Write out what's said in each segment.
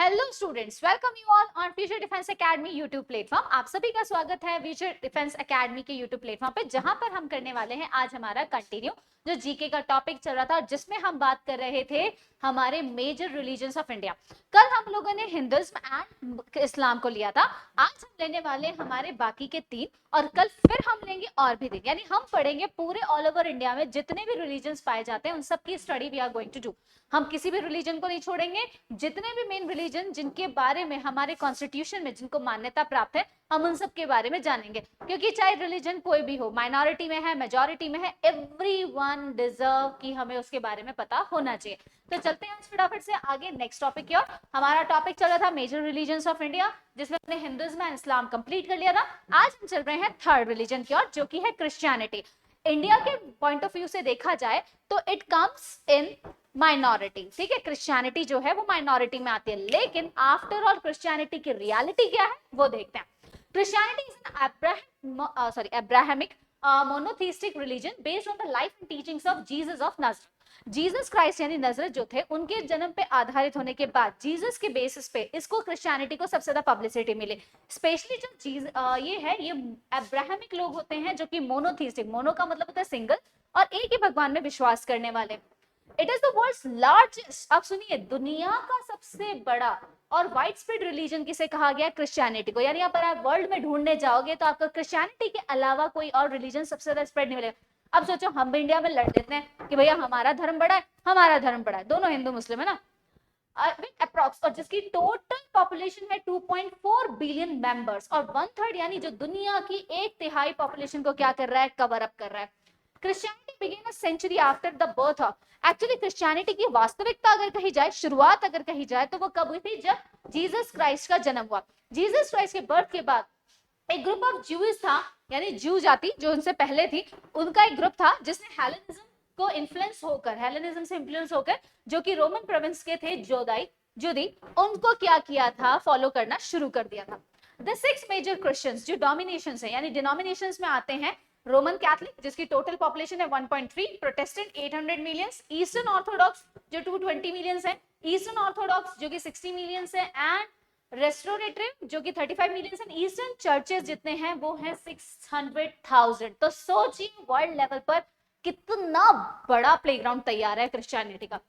Hello students, welcome you all on future defence academy YouTube platform. आप सभी का स्वागत है फ्यूचर डिफेंस एकेडमी के यूट्यूब प्लेटफॉर्म पे, जहां पर हम करने वाले हैं आज हमारा कंटिन्यू जो जीके का टॉपिक चल रहा था, जिसमें हम बात कर रहे थे हमारे मेजर रिलीजन्स ऑफ इंडिया। कल हम लोगों ने हिंदुइज्म एंड इस्लाम को लिया था। आज हम लेने वाले हमारे बाकी के तीन, और कल फिर हम लेंगे और भी तीन, यानी हम पढ़ेंगे पूरे ऑल ओवर इंडिया में जितने भी रिलीजन्स पाए जाते हैं उन सब की study we are going to do. हम किसी भी रिलीजन को नहीं छोड़ेंगे। जितने भी मेन रिलीजन जिनके बारे में हमारे कॉन्स्टिट्यूशन में जिनको मान्यता प्राप्त है, हम उन सब के बारे में जानेंगे। क्योंकि चाहे रिलीजन कोई भी हो, माइनॉरिटी में है, मेजॉरिटी में है, एवरीवन डिजर्व कि हमें उसके बारे में पता होना चाहिए। तो चलते हैं फटाफट से आगे नेक्स्ट टॉपिक की ओर। हमारा टॉपिक चल रहा था मेजर रिलीजन्स ऑफ इंडिया, जिसमें हमने हिंदुइज्म एंड इस्लाम कंप्लीट कर लिया था। आज हम चल रहे हैं थर्ड रिलीजन की ओर, जो कि है क्रिश्चियनिटी। इंडिया के पॉइंट ऑफ व्यू से देखा जाए तो इट कम्स इन माइनॉरिटी। ठीक है, क्रिश्चियनिटी जो है वो माइनॉरिटी में आती है, लेकिन आफ्टर ऑल क्रिश्चियनिटी की रियलिटी क्या है वो देखते हैं। Christianity is an Abrahamic monotheistic religion based on the life and teachings of Jesus of Nazareth. Jesus Christ यानी नजरत जो थे, उनके जन्म पे आधारित होने के बाद जीसस के बेसिस पे इसको क्रिश्चियनिटी को सबसे ज्यादा पब्लिसिटी मिली। स्पेशली जो ये अब्राहमिक लोग होते हैं जो कि मोनोथेइस्टिक, मोनो का मतलब होता है सिंगल, और एक ही भगवान में विश्वास करने वाले। It is the world's largest, आप सुनिए, दुनिया का सबसे बड़ा और वाइड स्प्रेड रिलीजन किसे कहा गया? क्रिश्चियनिटी को। यानी पर आप वर्ल्ड में ढूंढने जाओगे तो आपको क्रिश्चियनिटी के अलावा कोई और रिलीजन सबसे ज्यादा स्प्रेड नहीं मिलेगा। अब सोचो, हम भी इंडिया में लड़ लेते हैं कि भैया हमारा धर्म बड़ा है, हमारा धर्म बड़ा है, दोनों हिंदू मुस्लिम है ना, अप्रॉक्स, और जिसकी टोटल पॉपुलेशन है 2.4 बिलियन मेंबर्स, और 1/3 यानी जो दुनिया की एक तिहाई पॉपुलेशन को क्या कर रहा है? कवर अप कर रहा है। Christianity began a century after the birth of, actually Christianity की वास्तविकता अगर कही जाए, शुरुआत अगर कही जाए, तो वो कब हुई थी? जब जीसस क्राइस्ट का जन्म हुआ। जीसस क्राइस्ट के बर्थ के बाद एक ग्रुप ऑफ ज्यूज था, यानी ज्यू जाति जो उनसे पहले थी, उनका एक ग्रुप था जिसने हेलेनिज्म को इन्फ्लुएंस होकर, हेलेनिज्म से इन्फ्लुएंस होकर, जो कि रोमन प्रोविंस के थे जुदी, उनको क्या किया था? फॉलो करना शुरू कर दिया था। द 6 मेजर क्रिश्चियंस जो डोमिनेशंस है, यानी डिनोमिनेशंस में आते हैं, रोमन कैथलिक जिसकी टोटल पॉपुलेशन है 1.3, प्रोटेस्टेंट 800 मिलियंस, ईस्टर्न ऑर्थोडॉक्स जो 220 मिलियंस है, ईस्टर्न ऑर्थोडॉक्स जो कि 60 मिलियंस है, एंड रेस्टोरेटिव जो कि 35 मिलियंस है। ईस्टर्न चर्चेस जितने हैं वो हैं 600,000। तो सोचिए वर्ल्ड लेवल पर कितना बड़ा प्लेग्राउंड तैयार है क्रिश्चियनिटी का।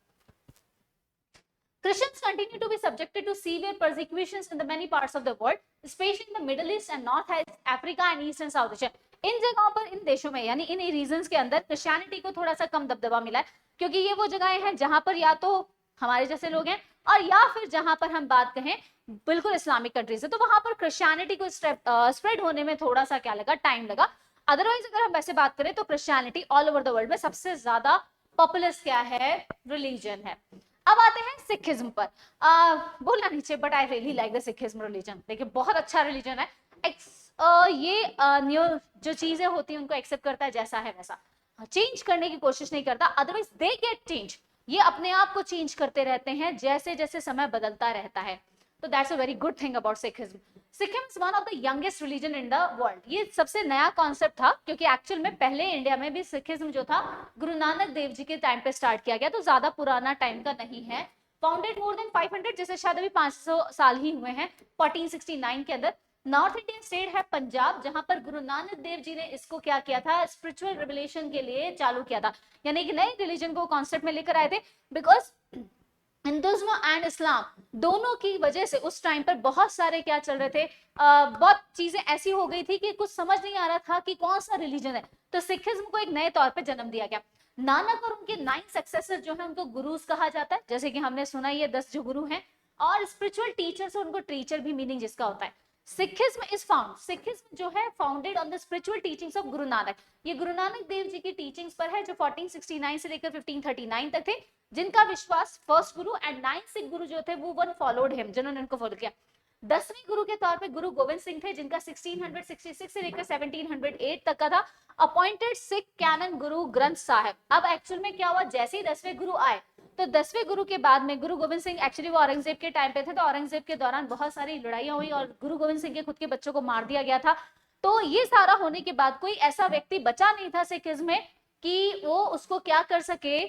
Christians continue to be subjected to severe persecutions in the many parts of the world, especially in the Middle East and North Africa and East and South Asia. इन जगहों पर, इन देशों में, यानी इन रीजन्स के अंदर क्रिश्चियनिटी को थोड़ा सा कम दबदबा मिला है, क्योंकि ये वो जगहें हैं जहां पर या तो हमारे जैसे लोग हैं, और या फिर जहां पर हम बात कहें बिल्कुल इस्लामिक कंट्री से, तो वहां पर क्रिश्चियनिटी को स्प्रेड होने में थोड़ा सा क्या लगा? टाइम लगा। अदरवाइज अगर हम वैसे बात करें तो Christianity all over the world में सबसे ज्यादा पॉपुलर क्या है? रिलीजन है। अब आते हैं सिखिज्म पर। बोलना नीचे, but I really like the Sikhism religion. देखिए बहुत अच्छा रिलीजन है। ये न्यू जो चीजें होती हैं उनको एक्सेप्ट करता है जैसा है वैसा, चेंज करने की कोशिश नहीं करता। अदरवाइज दे गेट चेंज, ये अपने आप को चेंज करते रहते हैं जैसे जैसे समय बदलता रहता है। तो that's a very good thing about Sikhism. Sikhism is one of the youngest religion in the world. ये सबसे नया कॉन्सेप्ट था, क्योंकि एक्चुअल में पहले इंडिया में भी सिखिज्म जो था गुरु नानक देव जी के टाइम पे स्टार्ट किया गया, तो ज्यादा पुराना टाइम का नहीं है। फाउंडेड मोर देन 500, जैसे शायद अभी 500 साल ही हुए हैं, 1469 के अंदर। नॉर्थ इंडियन स्टेट है पंजाब, जहां पर गुरु नानक देव जी ने इसको क्या किया था? स्पिरिचुअल रिवलेशन के लिए चालू किया था, यानी एक नए रिलीजन को कॉन्सेप्ट में लेकर आए थे। बिकॉज हिंदुइज्म एंड इस्लाम दोनों की वजह से उस टाइम पर बहुत सारे क्या चल रहे थे, बहुत चीजें ऐसी हो गई थी कि कुछ समझ नहीं आ रहा था कि कौन सा रिलीजन है। तो सिखिज्म को एक नए तौर पे जन्म दिया गया। नानक और उनके 9 सक्सेसर जो है उनको गुरुज कहा जाता है, जैसे कि हमने सुना ये 10 जो गुरु हैं, और स्पिरिचुअल टीचर उनको टीचर भी मीनिंग जिसका होता है। सिखिज्म जो है founded on the spiritual teachings of Guru Nanak. ये गुरु नानक देव जी की टीचिंग्स पर है, जो 1469 से लेकर 1539 तक थे, जिनका विश्वास फर्स्ट गुरु एंड 9 सिख गुरु जो थे वो वन फॉलोड हिम, जिन्होंने उनको फॉलो किया। 10वें गुरु के तौर पे गुरु गोविंद सिंह थे, जिनका 1666 से लेकर 1708 तक का था। Appointed Sikh cannon Guru Granth Sahib. अब एक्चुअल में क्या हुआ? जैसे ही 10वें गुरु आए, तो 10वें गुरु के बाद में गुरु गोविंद सिंह, एक्चुअली वो औरंगजेब के टाइम पे थे, तो औरंगजेब के दौरान बहुत सारी लड़ाइयां हुई और गुरु गोविंद सिंह के खुद के बच्चों को मार दिया गया था। तो ये सारा होने के बाद कोई ऐसा व्यक्ति बचा नहीं था सिखिज्म में कि वो उसको क्या कर सके?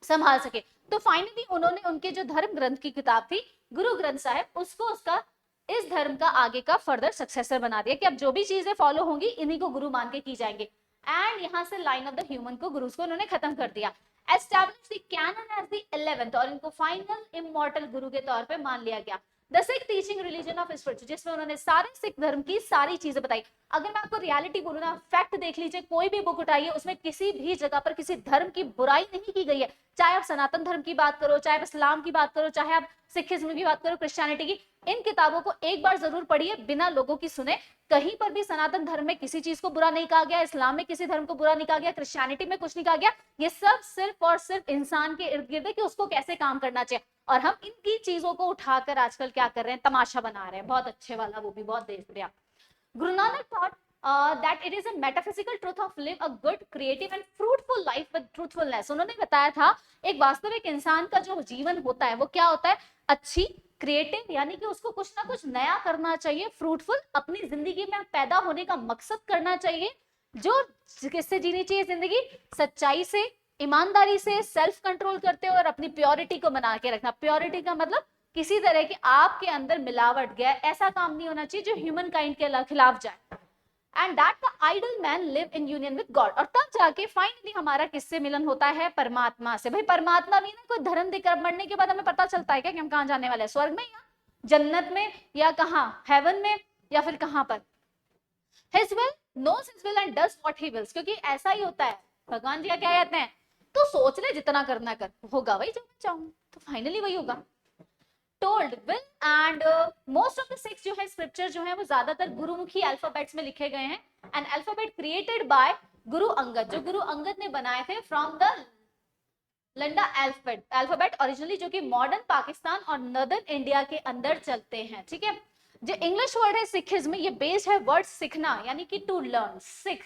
संभाल सके। तो फाइनली उन्होंने उनके जो धर्म ग्रंथ की किताब थी गुरु ग्रंथ साहिब, उसको उसका इस धर्म का आगे का फर्दर सक्सेसर बना दिया कि अब जो भी चीजें फॉलो होंगी इन्हीं को गुरु मान के की जाएंगे। एंड यहाँ से लाइन ऑफ द ह्यूमन को, गुरुज को उन्होंने खत्म कर दिया। Establish the canon as the 11th, और इनको फाइनल इमॉर्टल गुरु के तौर पे मान लिया गया। The Sikh teaching religion of spirit, जिसमें उन्होंने सारे सिख धर्म की सारी चीजें बताई। अगर मैं आपको रियलिटी बोलूं ना, फैक्ट देख लीजिए, कोई भी बुक उठाइए, उसमें किसी भी जगह पर किसी धर्म की बुराई नहीं की गई है। चाहे आप सनातन धर्म की बात करो, चाहे आप इस्लाम की बात करो, चाहे आप सिखिज्म की बात करो, क्रिश्चियनिटी की, इन किताबों को एक बार जरूर पढ़िए बिना लोगों की सुने। कहीं पर भी सनातन धर्म में किसी चीज को बुरा नहीं कहा गया, इस्लाम में किसी धर्म को बुरा नहीं कहा गया, क्रिश्चियनिटी में कुछ नहीं कहा गया। ये सब सिर्फ और सिर्फ इंसान के इर्द गिर्द है कि उसको कैसे काम करना चाहिए। और हम इनकी चीजों को उठाकर आजकल क्या कर रहे हैं, तमाशा बना रहे हैं, बहुत अच्छे वाला, वो भी बहुत देश बढ़िया। Guru Nanak thought that it is a metaphysical truth of live a good, creative and fruitful life with truthfulness। उन्होंने बताया था एक वास्तविक इंसान का जो जीवन होता है वो क्या होता है, अच्छी, क्रिएटिव, यानी कि उसको कुछ ना कुछ नया करना चाहिए, फ्रूटफुल, अपनी जिंदगी में पैदा होने का मकसद करना चाहिए, जो किससे जीनी चाहिए जिंदगी, सच्चाई से, ईमानदारी से, सेल्फ कंट्रोल करते हुए और अपनी प्योरिटी को बना के रखना। प्योरिटी का मतलब किसी तरह की आपके अंदर मिलावट, गया ऐसा काम नहीं होना चाहिए जो ह्यूमन काइंड के खिलाफ जाए। And that the ideal man live in union with God, और तब जाके फाइनली हमारा किससे मिलन होता है, परमात्मा से। भाई परमात्मा भी ना कोई धर्म दिकर मरने के बाद हमें पता चलता है क्या कि हम कहाँ जाने वाले हैं, स्वर्ग में या जन्नत में या कहाँ, हेवन में या फिर कहाँ पर। His will knows his will and does what he wills, क्योंकि ऐसा ही होता है। भगवान जी क्या कहते हैं, तो सोच ले जितना करना कर, होगा वही जो मैं चाहूँ, तो फाइनली वही होगा। Told will and most of the six जो है स्क्रिप्चर जो है वो ज्यादातर गुरुमुखी अल्फाबेट्स में लिखे गए हैं। And alphabet created by Guru Angad, जो गुरु अंगद ने बनाए थे from the Landa alphabet originally, जो कि मॉडर्न पाकिस्तान और नॉर्दर्न इंडिया के अंदर चलते हैं। ठीक है, जो इंग्लिश वर्ड है सिखिज्म, ये बेस है वर्ड सीखना, यानी कि टू लर्न, सिख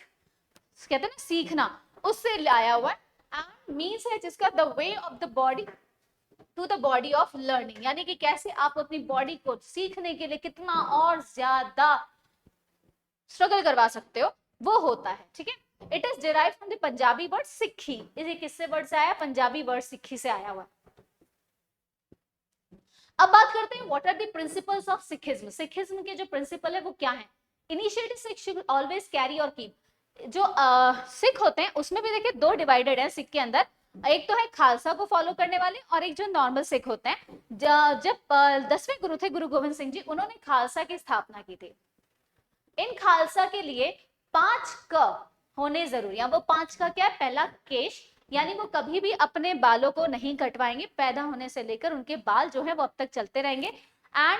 कहते हैं ना सीखना, उससे लाया हुआ है। एंड मीन्स है जिसका the way of the body to the body of learning, यानी कि कैसे आप अपनी बॉडी को सीखने के लिए कितना और ज्यादा स्ट्रगल करवा सकते हो, वो होता है। ठीक है, it is derived from the Punjabi word सिक्खी। इसे किससे वर्ड से आया, पंजाबी वर्ड सिक्खी से आया हुआ। अब बात करते हैं what are the principles of Sikhism. Sikhism के जो प्रिंसिपल है वो क्या है। Initiative Sikh should always carry और कीप। जो सिख होते हैं उसमें भी देखिए दो डिवाइडेड है सिख के अंदर, एक तो है खालसा को फॉलो करने वाले और एक जो नॉर्मल सिख होते हैं। जब 10वें गुरु थे गुरु गोविंद सिंह जी, उन्होंने खालसा की स्थापना की थी। इन खालसा के लिए 5 क होने जरूरी है। वो 5 का क्या है, पहला केश, यानी वो कभी भी अपने बालों को नहीं कटवाएंगे, पैदा होने से लेकर उनके बाल जो है वो अब तक चलते रहेंगे। एंड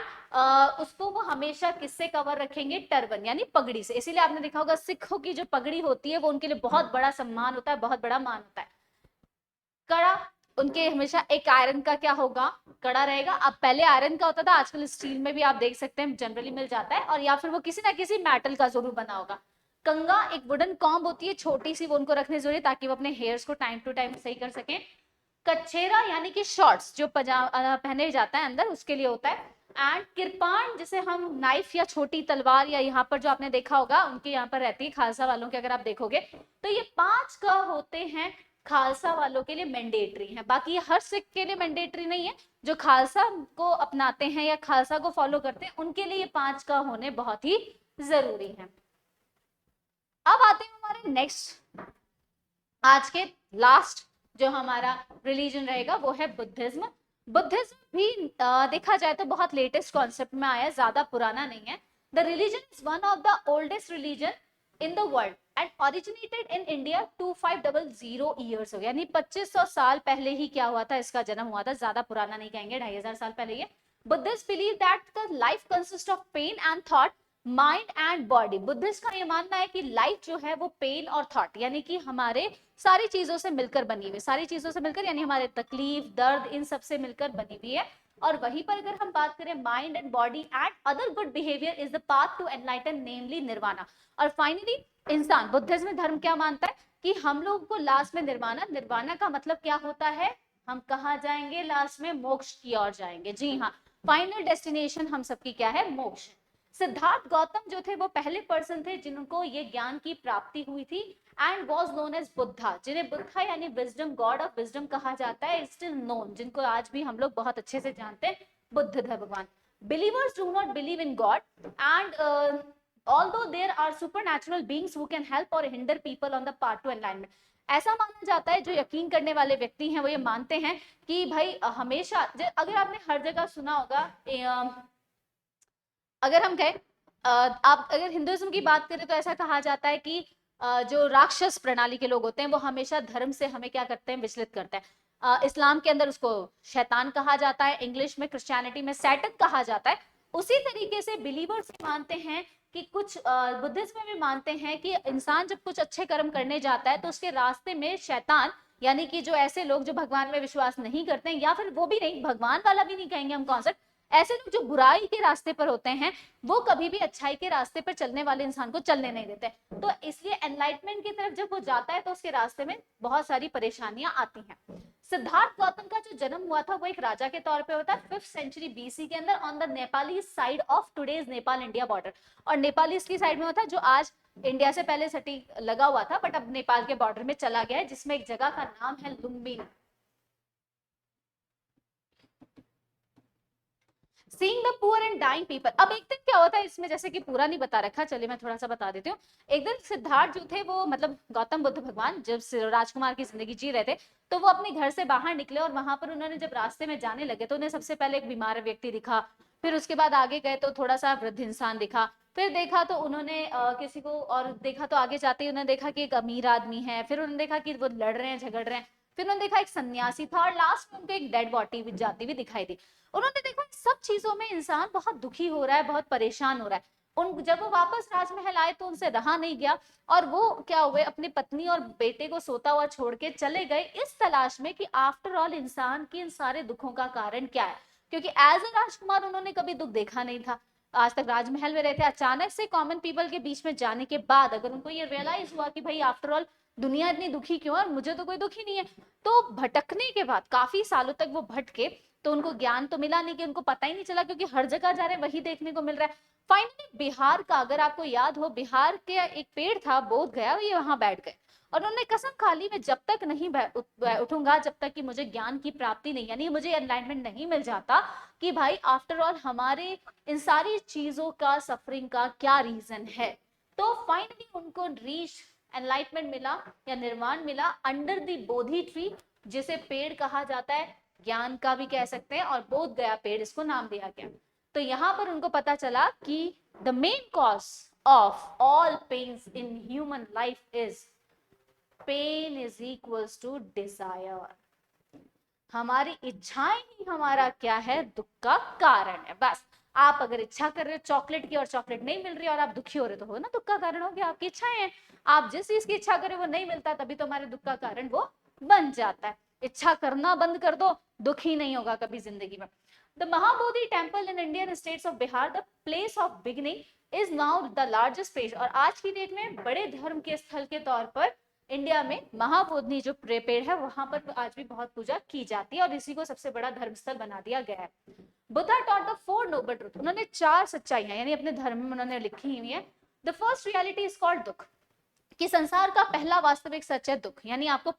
उसको वो हमेशा किससे कवर रखेंगे, टर्बन यानी पगड़ी से। इसीलिए आपने देखा होगा सिखों की जो पगड़ी होती है वो उनके लिए बहुत बड़ा सम्मान होता है, बहुत बड़ा मान होता है। कड़ा, उनके हमेशा एक आयरन का क्या होगा, कड़ा रहेगा। अब पहले आयरन का होता था, आजकल स्टील में भी आप देख सकते हैं जनरली मिल जाता है, और या फिर वो किसी ना किसी मेटल का जरूर बना होगा। कंगा एक वुडन कॉम्ब होती है छोटी सी, वो उनको रखने जरूरी है ताकि वो अपने हेयर्स को टाइम टू टाइम सही कर सकें। कच्छेरा यानी कि शॉर्ट्स जो पहने जाता है अंदर, उसके लिए होता है। एंड किरपान जिसे हम नाइफ या छोटी तलवार, या यहाँ पर जो आपने देखा होगा उनके यहाँ पर रहती है खालसा वालों के, अगर आप देखोगे तो ये 5 का होते हैं, खालसा वालों के लिए मैंडेटरी है। बाकी ये हर सिख के लिए मैंडेटरी नहीं है, जो खालसा को अपनाते हैं या खालसा को फॉलो करते हैं उनके लिए ये 5 का होने बहुत ही जरूरी है। अब आते हैं हमारे नेक्स्ट, आज के लास्ट जो हमारा रिलीजन रहेगा वो है बुद्धिज्म। बुद्धिज्म भी देखा जाए तो बहुत लेटेस्ट कॉन्सेप्ट में आया है, ज्यादा पुराना नहीं है। The religion is one of the oldest religion in the world and originated in India 2500 years हो गया, यानी 2500 साल पहले ही क्या हुआ था, इसका जन्म हुआ था। ज्यादा पुराना नहीं कहेंगे, 2500 साल पहले ये। Buddhist believe that the life consist of pain and thought, mind and body. Buddhist का ये मानना है कि लाइफ जो है वो पेन और थॉट, यानी कि हमारे सारी चीजों से मिलकर बनी हुई, सारी चीजों से मिलकर, यानी हमारे तकलीफ, दर्द, इन सब से मिलकर बनी हुई है। और वहीं पर अगर हम बात करें mind and body and other good behaviour is the path to enlighten, namely nirvana. और फाइनली इंसान, बुद्धिज्म धर्म क्या मानता है कि हम लोग को लास्ट में निर्वाणा, निर्वाणा का मतलब क्या होता है, हम कहाँ जाएंगे, लास्ट में मोक्ष की ओर जाएंगे। जी हाँ, फाइनल डेस्टिनेशन हम सबकी क्या है, मोक्ष। सिद्धार्थ गौतम जो थे वो पहले पर्सन थे जिनको ये ज्ञान की प्राप्ति हुई थी and was known as Buddha, जिन्हें बुद्धा यानी विजडम, गॉड ऑफ विजडम कहा जाता है, स्टिल नोन, जिनको आज भी हम लोग बहुत अच्छे से जानते हैं, बुद्ध थे भगवान। Believers do not believe in God and although there are supernatural beings who can help or hinder people on the path to enlightenment, ऐसा माना जाता है, जो यकीन करने वाले व्यक्ति हैं वो ये मानते हैं कि भाई हमेशा, अगर आपने हर जगह सुना होगा, अगर हम कहें, आप अगर हिंदुइज्म की बात करें तो ऐसा कहा जाता है कि जो राक्षस प्रणाली के लोग होते हैं वो हमेशा धर्म से हमें क्या करते हैं, विचलित करते हैं। इस्लाम के अंदर उसको शैतान कहा जाता है, इंग्लिश में क्रिश्चियनिटी में सैटन कहा जाता है। उसी तरीके से बिलीवर्स मानते हैं कि कुछ बुद्धिज्म में भी मानते हैं कि इंसान जब कुछ अच्छे कर्म करने जाता है तो उसके रास्ते में शैतान, यानी कि जो ऐसे लोग जो भगवान में विश्वास नहीं करते हैं, या फिर वो भी नहीं, भगवान वाला भी नहीं कहेंगे हम कॉन्सेप्ट, ऐसे लोग जो बुराई के रास्ते पर होते हैं वो कभी भी अच्छाई के रास्ते पर चलने वाले इंसान को चलने नहीं देते। तो इसलिए एनलाइटमेंट की तरफ जब वो जाता है तो उसके रास्ते में बहुत सारी परेशानियां आती हैं। सिद्धार्थ गौतम का जो जन्म हुआ था वो एक राजा के तौर पे होता है 5th सेंचुरी बीसी के अंदर on the Nepali side of today's Nepal India border, और नेपाली इसकी साइड में होता है जो आज इंडिया से पहले सटी लगा हुआ था बट अब नेपाल के बॉर्डर में चला गया है, जिसमें एक जगह का नाम है Lumbini. Seeing the poor and dying people. अब एक दिन क्या होता है इसमें, जैसे कि पूरा नहीं बता रखा, चलिए मैं थोड़ा सा बता देती हूँ। एक दिन सिद्धार्थ जो थे वो, मतलब गौतम बुद्ध भगवान जब राजकुमार की जिंदगी जी रहे थे तो वो अपने घर से बाहर निकले, और वहां पर उन्होंने जब रास्ते में जाने लगे तो उन्हें सबसे पहले एक बीमार व्यक्ति दिखा, फिर उसके बाद आगे गए तो थोड़ा सा वृद्ध इंसान दिखा, फिर देखा तो उन्होंने किसी को और देखा, तो आगे जाते ही उन्होंने देखा कि एक अमीर आदमी है, फिर उन्होंने देखा कि वो लड़ रहे हैं, झगड़ रहे हैं, फिर उन्होंने देखा एक सन्यासी था, और लास्ट में उनको एक डेड बॉडी जाती हुई दिखाई दी। उन्होंने देखा सब चीजों में इंसान बहुत दुखी हो रहा है, बहुत परेशान हो रहा है। जब वो वापस राजमहल आए तो उनसे रहा नहीं गया, और वो क्या हुए, अपनी पत्नी और बेटे को सोता हुआ छोड़ के चले गए इस तलाश में कि आफ्टर ऑल इंसान के इन सारे दुखों का कारण क्या है, क्योंकि एज अ राजकुमार उन्होंने कभी दुख देखा नहीं था, आज तक राजमहल में रहते, अचानक से कॉमन पीपल के बीच में जाने के बाद अगर उनको ये रियलाइज हुआ कि भाई आफ्टर ऑल दुनिया इतनी दुखी क्यों है और मुझे तो कोई दुखी नहीं है, तो भटकने के बाद काफी सालों तक वो भटके, तो उनको ज्ञान तो मिला नहीं, कि उनको पता ही नहीं चला, क्योंकि हर जगह जा रहे हैं वही देखने को मिल रहा है। फाइनली बिहार का, अगर आपको याद हो, बिहार के एक पेड़ था बोध गया, ये वहां बैठ गए, और उन्होंने कसम खा ली, मैं जब तक नहीं उठूंगा, जब तक कि मुझे ज्ञान की प्राप्ति नहीं, यानी मुझे एनलाइटमेंट नहीं मिल जाता कि भाई आफ्टर ऑल हमारे इन सारी चीजों का, सफरिंग का क्या रीजन है। तो फाइनली उनको रीच एनलाइटमेंट मिला या निर्वाण मिला अंडर द बोधि ट्री, जिसे पेड़ कहा जाता है, ज्ञान का भी कह सकते हैं, और बोध गया पेड़ इसको नाम दिया गया। तो यहाँ पर उनको पता चला कि the main cause of all pains in human life is pain is equals to desire. हमारी इच्छाएं ही हमारा क्या है, दुख का कारण है। बस आप अगर इच्छा कर रहे हो चॉकलेट की और चॉकलेट नहीं मिल रही और आप दुखी हो रहे तो हो ना, दुख का कारण हो गया, आपकी इच्छाएं हैं। आप जिस चीज की इच्छा करें वो नहीं मिलता, तभी तो हमारे दुख का कारण वो बन जाता है। इच्छा करना बंद कर दो, दुख ही नहीं होगा कभी जिंदगी में। The Mahabodhi temple in Indian states of Bihar, the place of beginning is now the largest place, और आज की डेट में बड़े धर्म के स्थल के तौर पर इंडिया में महाबोधि जो पेड़ है वहां पर आज भी बहुत पूजा की जाती है, और इसी को सबसे बड़ा धर्म स्थल बना दिया गया है। Buddha taught the 4 noble truth, उन्होंने 4 सच्चाइयां यानी अपने धर्म में उन्होंने लिखी हुई है। The first reality is called दुख, कि संसार का पहला वास्तविक सच है दुख, यानी आपको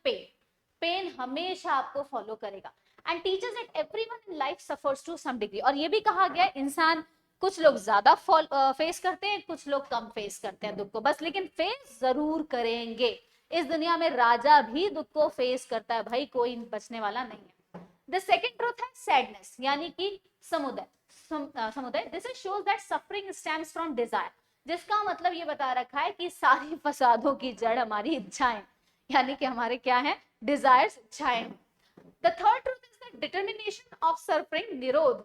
पेन हमेशा आपको फॉलो करेगा। And teachers that everyone in life suffers to some degree, और ये भी कहा गया इंसान, कुछ लोग ज्यादा फेस करते हैं, कुछ लोग कम फेस करते हैं दुख को, बस लेकिन फेस जरूर करेंगे। इस दुनिया में राजा भी दुख को फेस करता है भाई, कोई बचने वाला नहीं है। द सेकंड ट्रूथ है सैडनेस, यानी कि समुदाय this shows that suffering stems from Dzire, जिसका मतलब ये बता रखा है कि सारी फसादों की जड़ हमारी इच्छाएं, यानी कि हमारे क्या है, डिजायर्स, इच्छाएं। The third truth is the determination of suffering निरोध,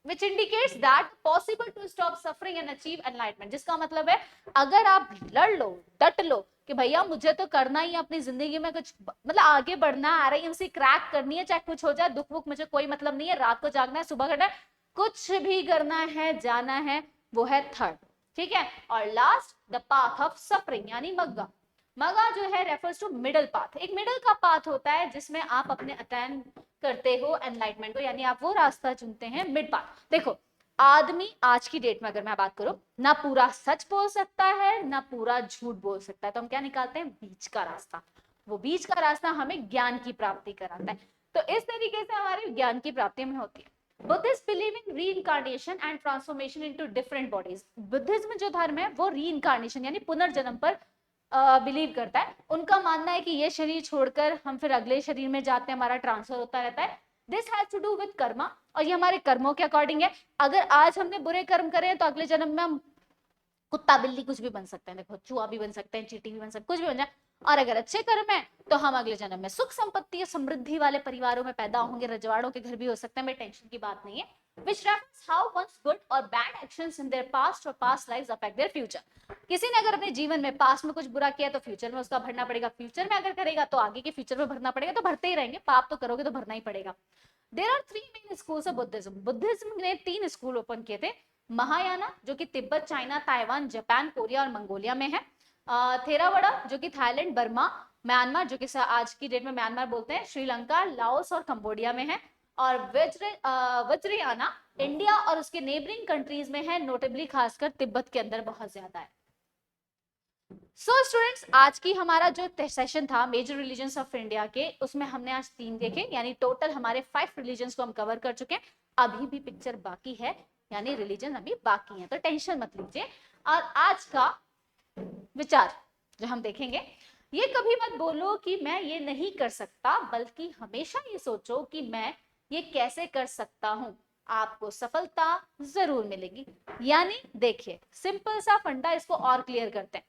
which indicates that possible to stop suffering and achieve enlightenment, जिसका मतलब है अगर आप लड़ लो, डट लो कि भैया मुझे तो करना ही अपनी जिंदगी में कुछ, मतलब आगे बढ़ना है, RIMC क्रैक करनी है, चाहे कुछ हो जाए, दुख वुख मुझे कोई मतलब नहीं है, रात को जागना है, सुबह करना है, कुछ भी करना है, जाना है, वो है थर्ड। ठीक है, और last the path of suffering, यानी मग्गा। मगा जो है रेफर्स टू मिडल पाथ, एक मिडल का पाथ होता है जिसमें आप अपने अटेन करते हो एनलाइटमेंट को, यानी आप वो रास्ता चुनते हैं मिड पाथ। देखो आदमी आज की डेट में अगर मैं बात करूं, ना पूरा सच बोल सकता है ना पूरा झूठ बोल सकता है, तो हम क्या निकालते हैं, बीच का रास्ता। वो बीच का रास्ता हमें ज्ञान की प्राप्ति कराता है। तो इस तरीके से हमारे ज्ञान की प्राप्ति में होती है। Buddhist believe in reincarnation and transformation into different bodies. Buddhism जो धर्म है वो रीइंकार्नेशन यानी पुनर्जन्म पर बिलीव करता है। उनका मानना है कि ये शरीर छोड़कर हम फिर अगले शरीर में जाते हैं, हमारा ट्रांसफर होता रहता है। This has to do with karma, और ये हमारे कर्मों के अकॉर्डिंग है। अगर आज हमने बुरे कर्म करे तो अगले जन्म में हम कुत्ता बिल्ली कुछ भी बन सकते हैं, देखो चूहा भी बन सकते हैं, चींटी भी बन सकते हैं, कुछ भी बन जाए। और अगर अच्छे कर्म है तो हम अगले जन्म में सुख संपत्ति या समृद्धि वाले परिवारों में पैदा होंगे, रजवाड़ों के घर भी हो सकते हैं, मेरे टेंशन की बात नहीं है। Which reflects how one's good or bad actions in their past or past lives affect their future. किसी ने अगर अपने जीवन में पास्ट में कुछ बुरा किया तो फ्यूचर में उसका भरना पड़ेगा, फ्यूचर में अगर करेगा तो आगे के फ्यूचर में भरना पड़ेगा, तो भरते ही रहेंगे, पाप तो करोगे तो भरना ही पड़ेगा। There are three main schools of Buddhism. Buddhism ने 3 स्कूल ओपन किए थे। महायाना जो कि Tibet, China, Taiwan, Japan, Korea और मंगोलिया में है। थेरावाड़ा जो कि थाईलैंड, बर्मा, म्यांमार जो कि आज की डेट में म्यांमार बोलते हैं, श्रीलंका, लाओस और कंबोडिया में है। और वज्रयाना इंडिया और उसके नेबरिंग कंट्रीज में है, नोटेबली खासकर तिब्बत के अंदर बहुत ज्यादा है। सो स्टूडेंट्स, आज की हमारा जो सेशन था मेजर रिलीजन्स ऑफ इंडिया के, उसमें हमने आज 3 देखे, यानी टोटल हमारे 5 रिलीजन्स को हम कवर कर चुके हैं। अभी भी पिक्चर बाकी है, यानी रिलीजन अभी बाकी है, तो टेंशन मत लीजिए। और आज का विचार जो हम देखेंगे, ये कभी मत बोलो कि मैं ये नहीं कर सकता, बल्कि हमेशा ये सोचो कि मैं ये कैसे कर सकता हूं, आपको सफलता जरूर मिलेगी। यानी देखिए, सिंपल सा फंडा, इसको और क्लियर करते हैं।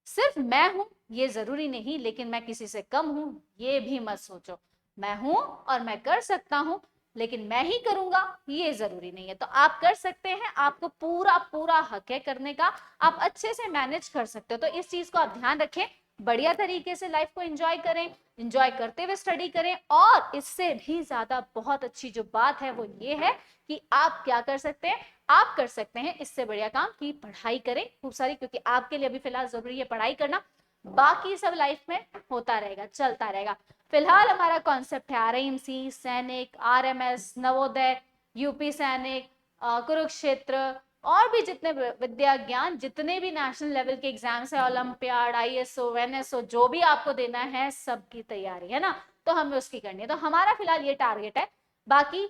सिर्फ मैं हूं ये जरूरी नहीं, लेकिन मैं किसी से कम हूं ये भी मत सोचो। मैं हूं और मैं कर सकता हूं, लेकिन मैं ही करूंगा ये जरूरी नहीं है। तो आप कर सकते हैं, आपको पूरा पूरा हक है करने का, आप अच्छे से मैनेज कर सकते हो। तो इस चीज को आप ध्यान रखें, बढ़िया तरीके से लाइफ को एंजॉय करें, एंजॉय करते हुए स्टडी करें। और इससे भी ज्यादा बहुत अच्छी जो बात है वो ये है कि आप क्या कर सकते हैं, आप कर सकते हैं इससे बढ़िया काम की पढ़ाई करें खूब सारी, क्योंकि आपके लिए अभी फिलहाल जरूरी है पढ़ाई करना, बाकी सब लाइफ में होता रहेगा, चलता रहेगा। फिलहाल हमारा कॉन्सेप्ट है आरएमसी, सैनिक, आरएमएस, नवोदय, यूपी सैनिक, कुरुक्षेत्र और भी जितने विद्या ज्ञान, जितने भी नेशनल लेवल के एग्जाम्स है, ओलंपियाड, आईएसओ, एनएसओ, जो भी आपको देना है सबकी तैयारी है ना, तो हमें उसकी करनी है। तो हमारा फिलहाल ये टारगेट है, बाकी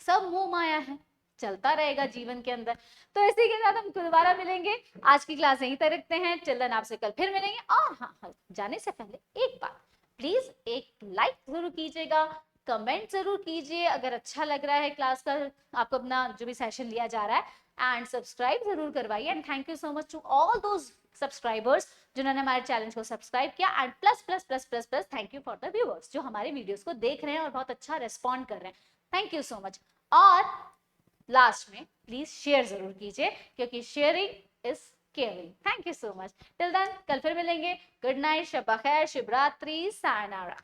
सब मोह माया है, चलता रहेगा जीवन के अंदर। तो इसी के साथ हम दोबारा मिलेंगे, आज की क्लास यहीं तक रखते हैं। चिल्ड्रन आपसे कल फिर मिलेंगे। और हाँ, जाने से पहले एक बात, प्लीज एक लाइक जरूर कीजिएगा, कमेंट जरूर कीजिए अगर अच्छा लग रहा है क्लास का, आपको अपना जो भी सेशन लिया जा रहा है, एंड सब्सक्राइब जरूर करवाइए। And thank you so much to all those subscribers जिन्होंने हमारे चैनल को सब्सक्राइब किया, and plus plus plus plus plus thank you for the viewers जो हमारे वीडियोस को देख रहे हैं और बहुत अच्छा रेस्पॉन्ड कर रहे हैं। Thank you so much. और लास्ट में प्लीज शेयर जरूर कीजिए, क्योंकि sharing is caring. Thank you so much. Till then कल फिर मिलेंगे। गुड नाइट, शब बखैर, शिवरात्रि, सायनारा।